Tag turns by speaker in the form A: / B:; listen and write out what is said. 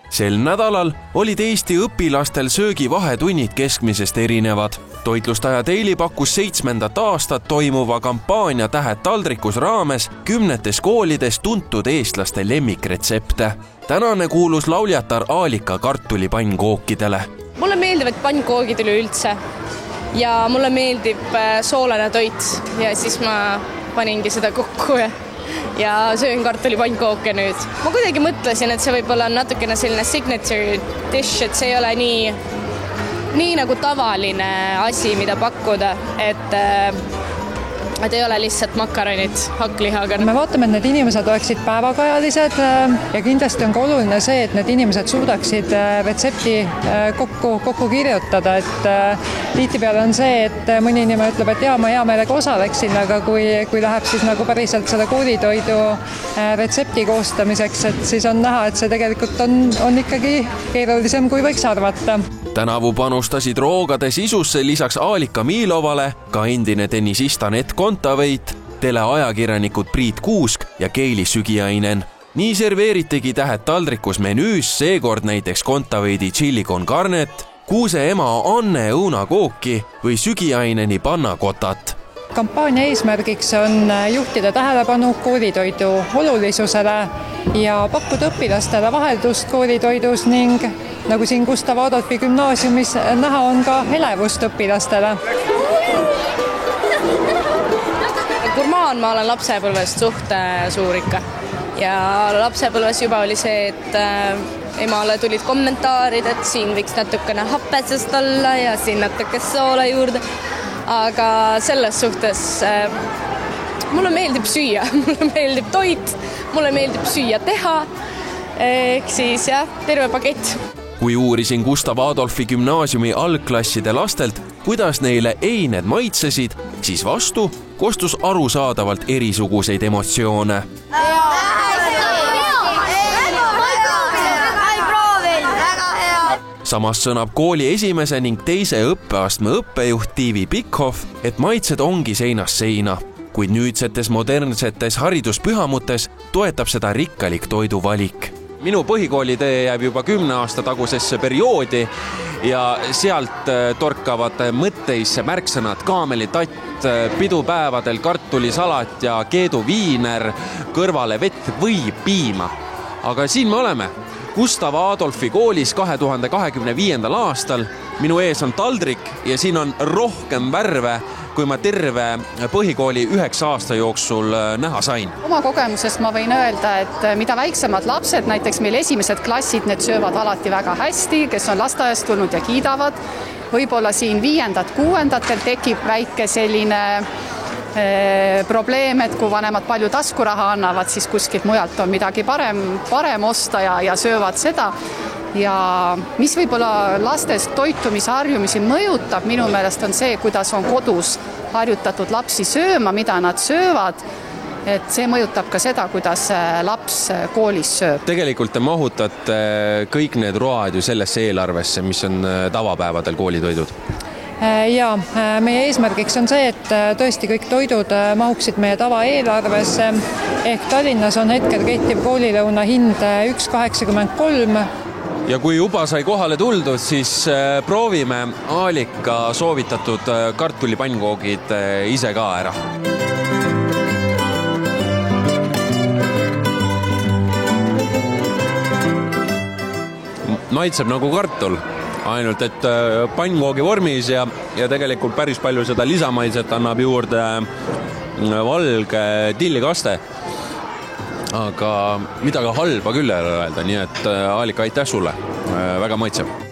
A: Sel nädalal olid Eesti õpilastel söögi vahetunnid keskmisest erinevad. Toitlustaja Daily pakkus 7. aastat toimuva kampaania Tähed taldrikus raames 10 koolides tuntud eestlaste lemmikretsepte. Tänane kuulus lauljatar Aalika kartulipannkookidele.
B: Mulle meeldivad pannkoogid üleüldse ja mulle meeldib soolane toit ja siis ma paningi seda kokku ja söön kartulipannkooke nüüd. Ma kuidagi mõtlesin, et see võib-olla on natukene selline signature dish, et see ei ole nii nagu tavaline asi, mida pakkuda, et ei ole lihtsalt makaronid hakklihaga.
C: Me vaatame, et need inimesed oleksid päevakajalised ja kindlasti on ka oluline see, et need inimesed suudaksid retsepti kokku kirjutada, et tihtipeale on see, et mõni inimene ütleb, et ma hea meelega osaleksin, aga kui läheb siis nagu päriselt selle koolitoidu retsepti koostamiseks, et siis on näha, et see tegelikult on ikkagi keerulisem, kui võiks arvata.
A: Tänavu panustasid roogade sisusse lisaks Aalika Miilovale ka endine tennisist Anett Kontaveit, teleajakirjanikud Priit Kuusk ja Keili Sügiainen. Nii serveeritigi Tähed taldrikus menüüs seekord näiteks Kontaveidi chili con carnet, Kuuse ema Anne õunakooki või Sügiaineni pannakotat.
C: Kampaania eesmärgiks on juhtida tähelepanu koolitoidu olulisusele ja pakkuda õpilastele vaheldust koolitoidus ning nagu siin Gustav Adolfi gümnaasiumis näha on ka elevust õpilastele.
B: Gurmaan ma olen lapsepõlvest suht suur ikka ja lapsepõlves juba oli see, et emale tulid kommentaarid, et siin võiks natukene hapesest olla ja siin natuke soola juurde, aga selles suhtes mulle meeldib süüa, mulle meeldib toit, mulle meeldib süüa teha, ehk siis terve pakett.
A: Kui uurisin Gustav Adolfi gümnaasiumi algklasside lastelt, kuidas neile eined maitsesid, siis vastu kostus arusaadavalt erisuguseid emotsioone. Samas sõnab kooli esimese ning teise õppeastme õppejuht Tiivi Pikhoff, et maitsed ongi seinast seina, kuid nüüdsetes modernsetes hariduspühamutes toetab seda rikkalik toiduvalik. Minu põhikoolitee jääb juba 10 aasta tagusesse perioodi ja sealt torkavad mõtteisse märksõnad kaamelitatt, pidupäevadel kartulisalat ja keeduviiner, kõrvale vett või piima. Aga siin me oleme. Gustav Adolfi koolis 2025. aastal. Minu ees on taldrik ja siin on rohkem värve, kui ma terve põhikooli 9 aasta jooksul näha sain.
D: Oma kogemusest ma võin öelda, et mida väiksemad lapsed, näiteks meil esimesed klassid, need söövad alati väga hästi, kes on lasteaiast tulnud ja kiidavad. Võib-olla siin 5-6 tekib väike selline probleem, et kui vanemad palju taskuraha annavad, siis kuskilt mujalt on midagi parem osta ja söövad seda. Ja mis võib-olla lastes toitumisharjumisi mõjutab minu meelest on see, kuidas on kodus harjutatud lapsi sööma, mida nad söövad. Et see mõjutab ka seda, kuidas laps koolis sööb.
A: Tegelikult te mahutate kõik need road ju sellesse eelarvesse, mis on tavapäevadel koolitoidud.
C: Ja meie eesmärgiks on see, et tõesti kõik toidud mahuksid meie tavaeelarvesse. Ehk Tallinnas on hetkel kehtiv koolilõuna hind 1,83.
A: Ja kui juba sai kohale tuldud, siis proovime Aalika soovitatud kartulipannkoogid ise ka ära. Maitseb nagu kartul, ainult et pannkoogi vormis ja tegelikult päris palju seda lisamaitset annab juurde valge tillikaste. Aga midagi halba küll ei ole öelda, nii et Aalika, aitäh sulle, väga maitseb.